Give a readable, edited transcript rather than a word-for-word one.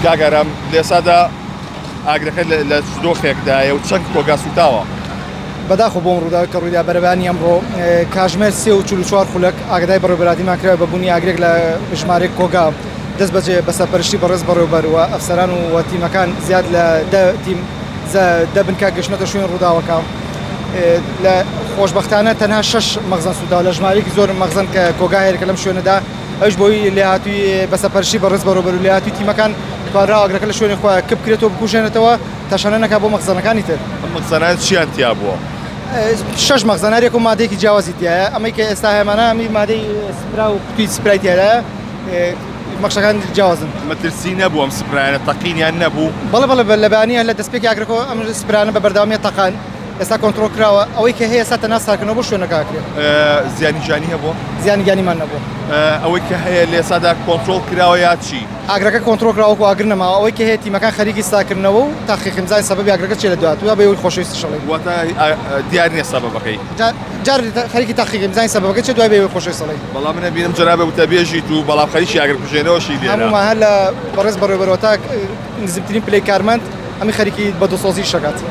کاگەرم لێسادا ئاگرەکە لە دۆخێکدایە و چەند کۆگا سوتاوە بەداخۆ بۆم ڕوودا کە ڕوودا بەرەبانی ئەمڕۆ کاژمێر 44 خولەک ئاگدای بەڕێوەبەراتیمان کرا بە بوونی ئاگرێک لە ژمارەی کۆگا دەست بەجێ بەسەرپەرشتی بەڕێز بەڕێوەبەرەوە ئەفسەران و تیمەکان زیاد لە تیم دەبنکە گەشتنەتە شوێن ڕووداوەکە لە خۆشبەختانە تەنها 6 مەخزن سوودا لە ژمارەیەکی زۆر مەخزن کە کۆگا هەیەکە لەم شوێنەدا ئەوش بۆی لێهاتووی بەسەرپەرشتی بەڕێز بەڕێوەبەر و لێهاتووی تیمەکان توانرا ئاگرەکە لە شوێنی خۆیان کپ بکرێتەوە بکوژێنێتەوە تا شانە نەکا بۆ مەخزنەکانی تر مەخزەنان چیان تیا بووە 6 مەخزەنارێک و مادەیەکی جیاوازی تایە ئەمەی کە ئێستا هەمانە ئەمی مادەی سپرا و قوتوی سپرای تێدایە مەخشەکان جیاوازن مەترسی نەبوو ئەم سپرایانە تەقینیان نەبوو بەڵێ لە بەیانیە لە دەستپێکی ئاگرەکەەوە ئەم سپرانە بە بەردەوامیە تەقان ئێستا کۆنتڕۆل کراوە ئەوەی کە هەیە ئێستا تەنها ساکنەوە بۆ شوێنەکەکرێت زیانی جانی هەبووە زیانی گیانیمان نەبووە ئەوەی کە هەیە لێسادا کۆنتڕۆل کراوە یا چی ئاگرەکە کۆنتڕۆل کراوە و ئاگر نەماوە ئەوەی کە هەیە تیمەکان خەریکی ساکردنەوە و تاقیقمزای سەبەبی ئاگرەکە چێ لە دواتوە بە ئەوەی خۆشەویستی شەڵی واتە دیار نییە سەبەبەکەی جار خەریکی تاقیقمزای سەبەبەکە چێ دوای بە ئەوەی خۆشەویستی سەڵی بەڵام منە بینم جەنابە وتەبێژیت و بەڵام خەریکی ئاگرکوژێنەوەشی لێرە هەموومان هەر لە بەڕێز بەڕێوەبەرەوە تا نزمترین پلەی کارمەند ئەمی خەریکی بەدەسۆزی شەکات